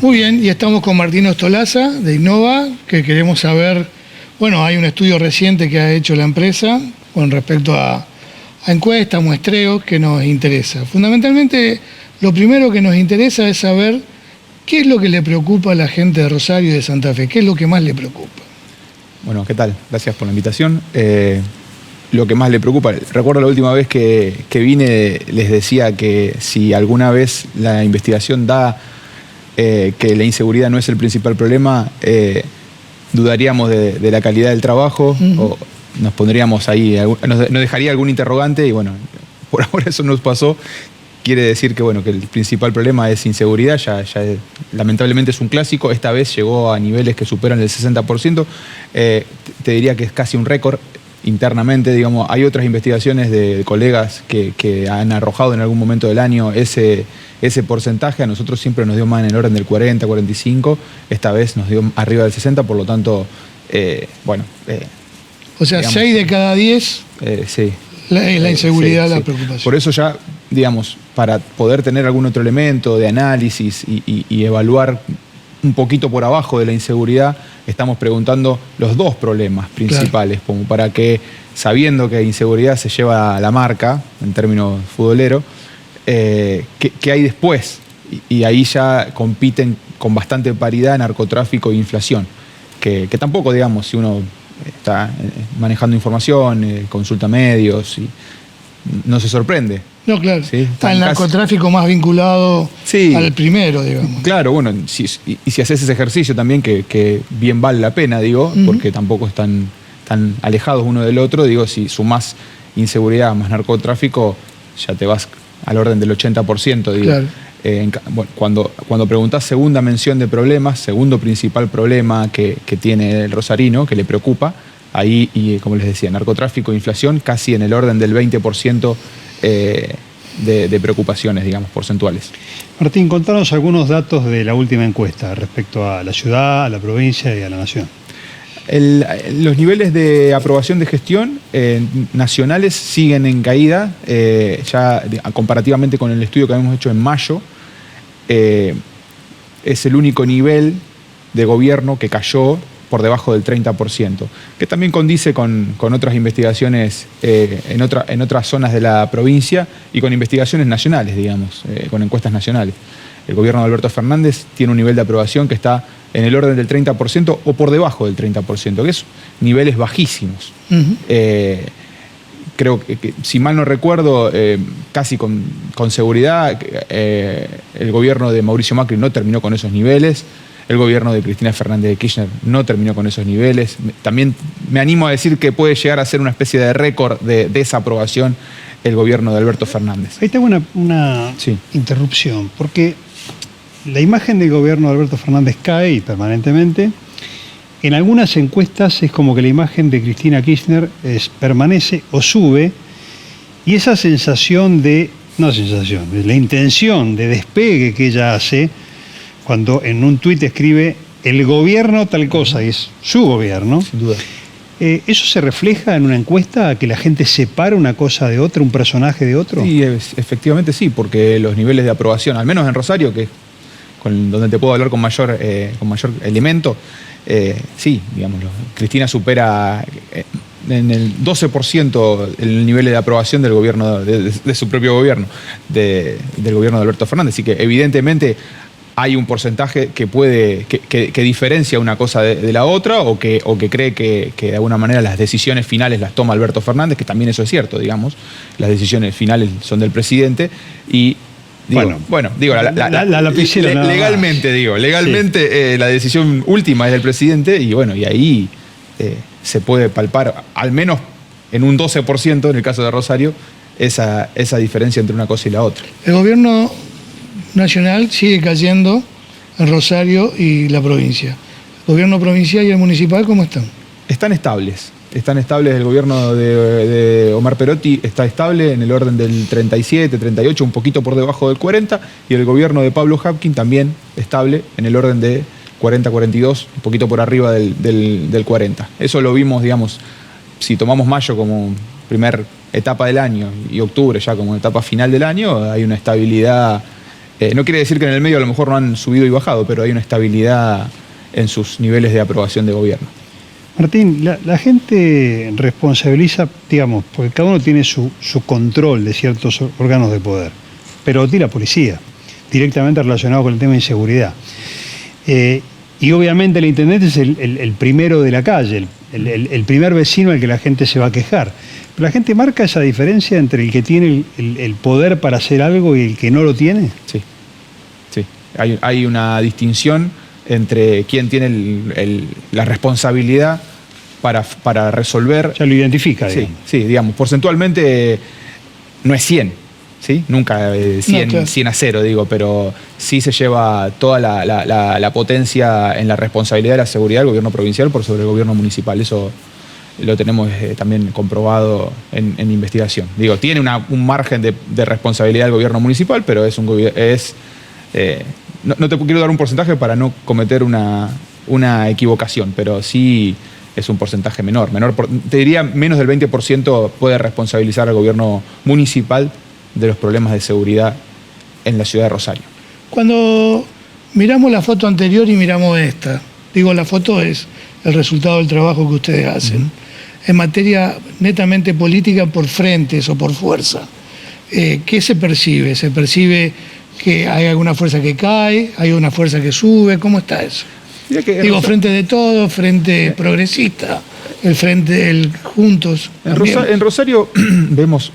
Muy bien, y estamos con Martín Ostolaza de Innova, que queremos saber, bueno, hay un estudio reciente que ha hecho la empresa con respecto a encuestas, muestreos, que nos interesa. Fundamentalmente, lo primero que nos interesa es saber qué es lo que le preocupa a la gente de Rosario y de Santa Fe, qué es lo que más le preocupa. Bueno, ¿qué tal? Gracias por la invitación. Lo que más le preocupa, recuerdo la última vez que vine, les decía que si alguna vez la investigación da que la inseguridad no es el principal problema, dudaríamos de la calidad del trabajo, o nos pondríamos ahí, nos dejaría algún interrogante, y bueno, por ahora eso nos pasó. Quiere decir que, bueno, que el principal problema es inseguridad, lamentablemente es un clásico, esta vez llegó a niveles que superan el 60%, te diría que es casi un récord internamente, digamos. Hay otras investigaciones de colegas que han arrojado en algún momento del año ese porcentaje. A nosotros siempre nos dio más en el orden del 40, 45, esta vez nos dio arriba del 60, por lo tanto, bueno. O sea, digamos, 6 de cada 10 sí. La inseguridad, sí, la sí. preocupación. Por eso ya, digamos, para poder tener algún otro elemento de análisis y evaluar un poquito por abajo de la inseguridad, estamos preguntando los dos problemas principales, claro, como para que, sabiendo que inseguridad se lleva la marca, en términos futboleros, ¿qué hay después? Y ahí ya compiten con bastante paridad narcotráfico e inflación, que tampoco, digamos, si uno está manejando información, consulta medios, y no se sorprende. No, claro. ¿Sí? Está el narcotráfico más vinculado, sí, al primero, digamos. Claro, bueno, si haces ese ejercicio también, que bien vale la pena, digo, porque tampoco están tan alejados uno del otro, digo, si sumás inseguridad más narcotráfico, ya te vas al orden del 80%, digo. Claro. Bueno, cuando preguntás segunda mención de problemas, segundo principal problema que tiene el rosarino, que le preocupa, ahí, y como les decía, narcotráfico e inflación, casi en el orden del 20% de preocupaciones, digamos, porcentuales. Martín, contanos algunos datos de la última encuesta respecto a la ciudad, a la provincia y a la nación. Los niveles de aprobación de gestión nacionales siguen en caída, ya comparativamente con el estudio que habíamos hecho en mayo. Es el único nivel de gobierno que cayó por debajo del 30%, que también condice con otras investigaciones en otras zonas de la provincia y con investigaciones nacionales, digamos, con encuestas nacionales. El gobierno de Alberto Fernández tiene un nivel de aprobación que está en el orden del 30% o por debajo del 30%, que es niveles bajísimos. Creo que, si mal no recuerdo, casi con seguridad, el gobierno de Mauricio Macri no terminó con esos niveles, el gobierno de Cristina Fernández de Kirchner no terminó con esos niveles. También me animo a decir que puede llegar a ser una especie de récord de desaprobación el gobierno de Alberto Fernández. Ahí tengo una interrupción, porque la imagen del gobierno de Alberto Fernández cae permanentemente. En algunas encuestas es como que la imagen de Cristina Kirchner permanece o sube, y esa sensación la intención de despegue que ella hace cuando en un tuit escribe el gobierno tal cosa, y es su gobierno. Sin duda. ¿Eso se refleja en una encuesta, que la gente separa una cosa de otra, un personaje de otro? Sí, efectivamente sí, porque los niveles de aprobación, al menos en Rosario, que es donde te puedo hablar con mayor elemento, sí, digamos, Cristina supera en el 12% el nivel de aprobación del gobierno, de su propio gobierno, del gobierno de Alberto Fernández. Así que evidentemente hay un porcentaje que diferencia una cosa de la otra, o que cree que de alguna manera las decisiones finales las toma Alberto Fernández, que también eso es cierto, digamos, las decisiones finales son del presidente, y legalmente la decisión última es del presidente, y bueno, y ahí se puede palpar, al menos en un 12% en el caso de Rosario, esa diferencia entre una cosa y la otra. El gobierno nacional sigue cayendo en Rosario y la provincia. ¿El gobierno provincial y el municipal cómo están? Están estables. El gobierno de Omar Perotti está estable en el orden del 37, 38, un poquito por debajo del 40, y el gobierno de Pablo Habkin también estable en el orden de 40, 42, un poquito por arriba del 40. Eso lo vimos, digamos, si tomamos mayo como primera etapa del año y octubre ya como etapa final del año, hay una estabilidad No quiere decir que en el medio a lo mejor no han subido y bajado, pero hay una estabilidad en sus niveles de aprobación de gobierno. Martín, la gente responsabiliza, digamos, porque cada uno tiene su control de ciertos órganos de poder, pero a ti la policía, directamente relacionado con el tema de inseguridad. Y obviamente el intendente es el primero de la calle, el primer vecino al que la gente se va a quejar. Pero la gente marca esa diferencia entre el que tiene el poder para hacer algo y el que no lo tiene. Sí, sí. Hay una distinción entre quién tiene la responsabilidad para resolver. Ya lo identifica, digamos. Sí, digamos, porcentualmente no es 100, ¿sí? Nunca 100, No, claro. 100 a 0, digo, pero sí se lleva toda la potencia en la responsabilidad de la seguridad del gobierno provincial por sobre el gobierno municipal. Eso lo tenemos también comprobado en investigación. Digo, tiene un margen de responsabilidad del gobierno municipal, pero es un gobierno... No te quiero dar un porcentaje para no cometer una equivocación, pero sí es un porcentaje menor. Te diría menos del 20% puede responsabilizar al gobierno municipal de los problemas de seguridad en la ciudad de Rosario. Cuando miramos la foto anterior y miramos esta, digo, la foto es el resultado del trabajo que ustedes hacen. En materia netamente política, por frentes o por fuerza, ¿qué se percibe? ¿Se percibe que hay alguna fuerza que cae, hay una fuerza que sube? ¿Cómo está eso? Digo, Frente de Todos, Frente Progresista, el Frente Juntos. En Rosario vemos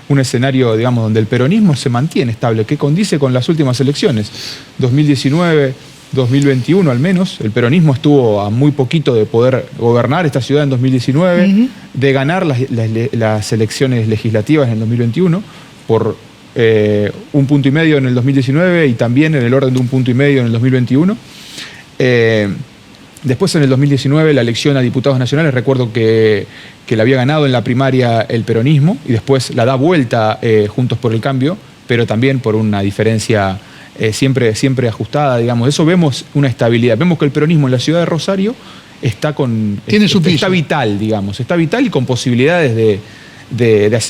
un escenario, digamos, donde el peronismo se mantiene estable, que condice con las últimas elecciones, 2019, 2021 al menos. El peronismo estuvo a muy poquito de poder gobernar esta ciudad en 2019, de ganar las elecciones legislativas en el 2021 por 1,5 puntos en el 2019 y también en el orden de 1,5 puntos en el 2021. Después, en el 2019, la elección a diputados nacionales, recuerdo que la había ganado en la primaria el peronismo y después la da vuelta Juntos por el Cambio, pero también por una diferencia siempre ajustada, digamos. Eso vemos una estabilidad. Vemos que el peronismo en la ciudad de Rosario está vital, digamos. Está vital y con posibilidades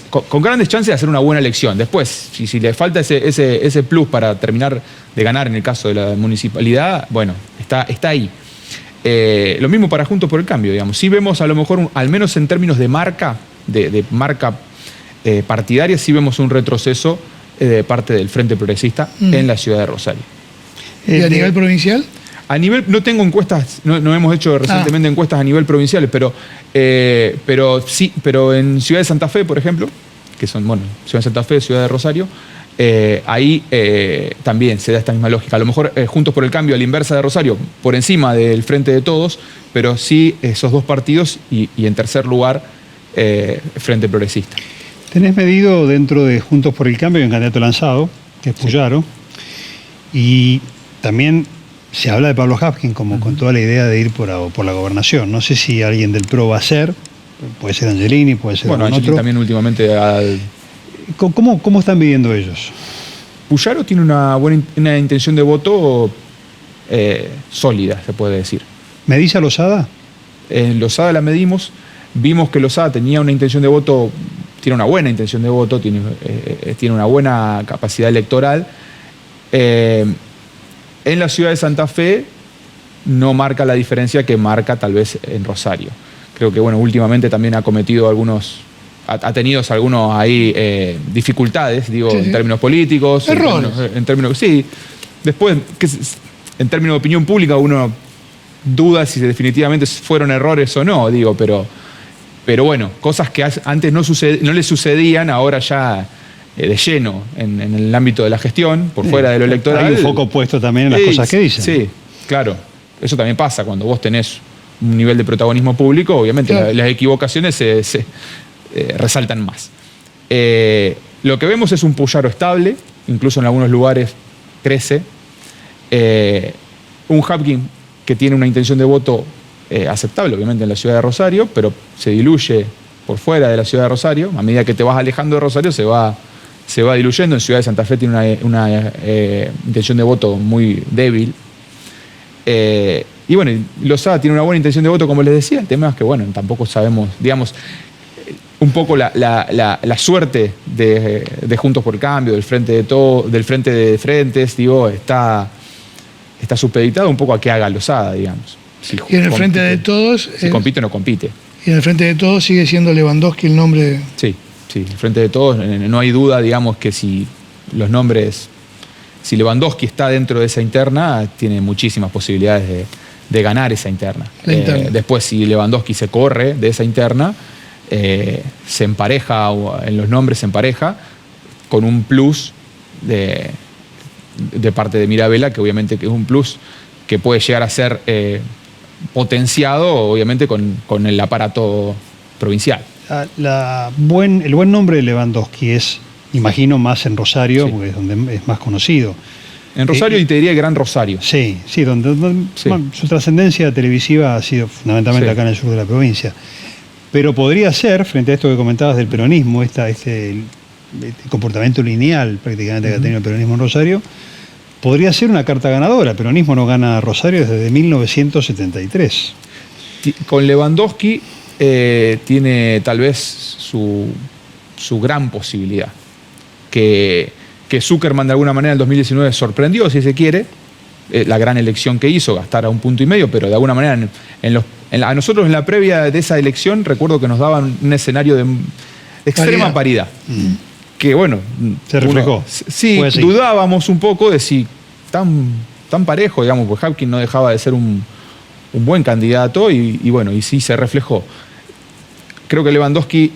con grandes chances de hacer una buena elección. Después, si le falta ese plus para terminar de ganar en el caso de la municipalidad, bueno, está ahí. Lo mismo para Juntos por el Cambio, digamos. Sí vemos a lo mejor, al menos en términos de marca, de marca partidaria, sí vemos un retroceso de parte del Frente Progresista en la ciudad de Rosario. ¿Y a nivel provincial? A nivel, no tengo encuestas, no hemos hecho recientemente encuestas a nivel provincial, pero en Ciudad de Santa Fe, por ejemplo, que son, Ciudad de Santa Fe, Ciudad de Rosario, ahí también se da esta misma lógica. A lo mejor Juntos por el Cambio, a la inversa de Rosario, por encima del Frente de Todos, pero sí esos dos partidos y en tercer lugar Frente Progresista. Tenés medido dentro de Juntos por el Cambio un candidato lanzado, que es Puyaro, y también se habla de Pablo Hapkin como con toda la idea de ir por la gobernación. No sé si alguien del PRO va a ser, puede ser Angelini, puede ser algún Angelini otro. También últimamente... ¿Cómo están viviendo ellos? Puyaro tiene una intención de voto sólida, se puede decir. ¿Medís a Lozada? En Lozada la medimos, vimos que Lozada tenía una intención de voto, tiene una buena intención de voto, tiene una buena capacidad electoral. En la ciudad de Santa Fe no marca la diferencia que marca tal vez en Rosario. Creo que últimamente también ha cometido ha tenido algunos ahí dificultades, digo, en términos políticos. Errores. En términos, sí. Después, en términos de opinión pública, uno duda si definitivamente fueron errores o no, digo, pero bueno, cosas que antes no le sucedían, ahora ya de lleno en el ámbito de la gestión, por fuera de lo electoral. Hay un foco puesto también en las cosas que dicen. Sí, claro. Eso también pasa cuando vos tenés un nivel de protagonismo público, obviamente las equivocaciones se resaltan más. Lo que vemos es un Puyaro estable, incluso en algunos lugares crece. Un Hapkin que tiene una intención de voto aceptable, obviamente, en la ciudad de Rosario, pero se diluye por fuera de la ciudad de Rosario. A medida que te vas alejando de Rosario, se va diluyendo. En Ciudad de Santa Fe tiene una intención de voto muy débil. Y Lozada tiene una buena intención de voto, como les decía. El tema es que, tampoco sabemos, digamos, un poco la suerte de Juntos por el Cambio, del Frente de Frentes, digo, está supeditada un poco a que haga Losada, digamos. Si y en el Frente de Todos... Si compite o no compite. Y en el Frente de Todos sigue siendo Lewandowski el nombre... Sí, el Frente de Todos, no hay duda, digamos, que si los nombres... Si Lewandowski está dentro de esa interna, tiene muchísimas posibilidades de ganar esa interna. Después, si Lewandowski se corre de esa interna, se empareja, en los nombres se empareja, con un plus de parte de Mirabella, que obviamente que es un plus que puede llegar a ser potenciado, obviamente, con el aparato provincial. El buen nombre de Lewandowski es, imagino, más en Rosario, porque es donde es más conocido. En Rosario y te diría Gran Rosario. Sí, donde su trascendencia televisiva ha sido fundamentalmente acá en el sur de la provincia. Pero podría ser, frente a esto que comentabas del peronismo, este comportamiento lineal prácticamente que ha tenido el peronismo en Rosario, podría ser una carta ganadora. El peronismo no gana Rosario desde 1973. Con Lewandowski tiene tal vez su gran posibilidad. Que Zuckerman de alguna manera en el 2019 sorprendió, si se quiere, la gran elección que hizo, gastar a 1,5 puntos, pero de alguna manera a nosotros en la previa de esa elección recuerdo que nos daban un escenario de extrema paridad. Que bueno, se reflejó. Sí, dudábamos un poco de si tan parejo, digamos, porque Hapkin no dejaba de ser un buen candidato y sí se reflejó. Creo que Lewandowski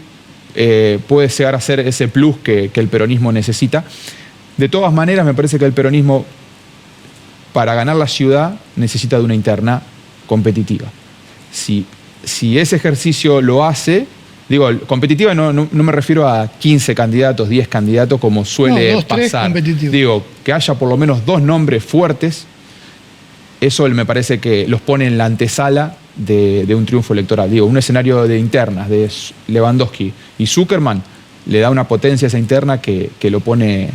puede llegar a ser ese plus que el peronismo necesita. De todas maneras, me parece que el peronismo, para ganar la ciudad, necesita de una interna competitiva. Si ese ejercicio lo hace, digo, competitiva no me refiero a 15 candidatos, 10 candidatos, como suele pasar. Digo, que haya por lo menos 2 nombres fuertes, eso me parece que los pone en la antesala de un triunfo electoral. Digo, un escenario de internas de Lewandowski y Zuckerman le da una potencia a esa interna que lo pone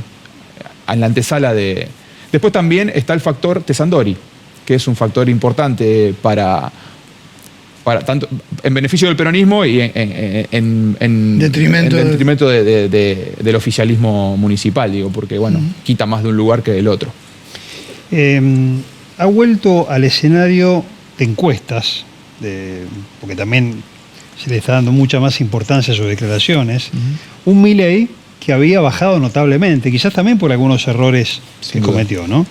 en la antesala de... Después también está el factor Tessandori, que es un factor importante para tanto en beneficio del peronismo y en detrimento del oficialismo municipal, digo, porque quita más de un lugar que del otro. Ha vuelto al escenario de encuestas, porque también se le está dando mucha más importancia a sus declaraciones, un Milei que había bajado notablemente, quizás también por algunos errores que cometió, ¿no?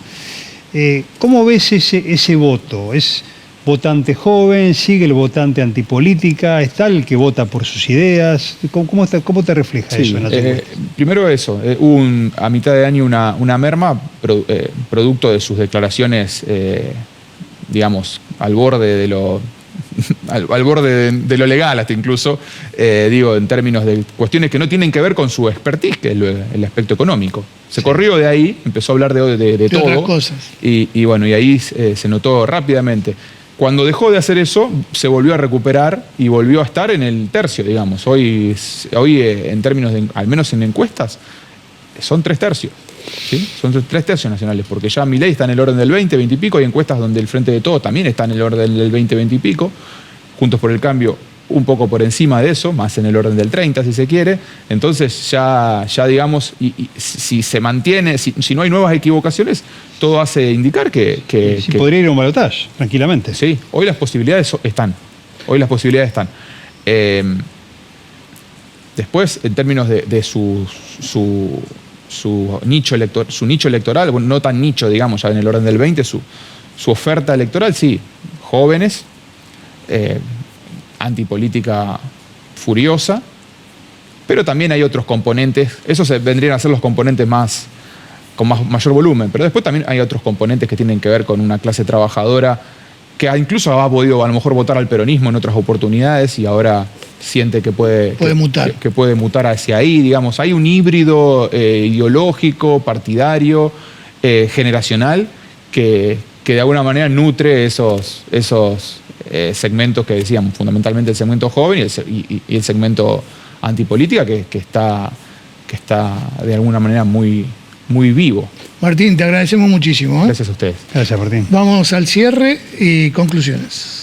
¿Cómo ves ese voto? ¿Es votante joven? ¿Sigue el votante antipolítica? ¿Está el que vota por sus ideas? ¿Cómo te refleja eso en las encuestas? Primero eso, hubo a mitad de año una merma producto de sus declaraciones, digamos, al borde de lo legal hasta incluso, digo, en términos de cuestiones que no tienen que ver con su expertise, que es el aspecto económico. Se corrió de ahí, empezó a hablar de todo. Otras cosas. Y ahí se notó rápidamente. Cuando dejó de hacer eso, se volvió a recuperar y volvió a estar en el tercio, digamos. Hoy en términos al menos en encuestas, son 3 tercios. ¿Sí? Son 3 tercios nacionales, porque ya Milei está en el orden del 20, 20 y pico, hay encuestas donde el Frente de Todos también está en el orden del 20, 20 y pico, Juntos por el Cambio un poco por encima de eso, más en el orden del 30 si se quiere, entonces ya digamos, y si se mantiene, si no hay nuevas equivocaciones, todo hace indicar que podría ir a un balotaje, tranquilamente. Sí, hoy las posibilidades están. Después, en términos de su nicho electoral, bueno, no tan nicho, digamos, ya en el orden del 20, su oferta electoral, sí, jóvenes, antipolítica furiosa, pero también hay otros componentes, esos vendrían a ser los componentes con mayor volumen, pero después también hay otros componentes que tienen que ver con una clase trabajadora que incluso ha podido a lo mejor votar al peronismo en otras oportunidades y ahora siente que puede mutar. Que puede mutar hacia ahí, digamos. Hay un híbrido ideológico, partidario, generacional, que de alguna manera nutre esos segmentos que decíamos, fundamentalmente el segmento joven y el segmento antipolítica que está de alguna manera muy, muy vivo. Martín, te agradecemos muchísimo. Gracias a ustedes. Gracias, Martín. Vamos al cierre y conclusiones.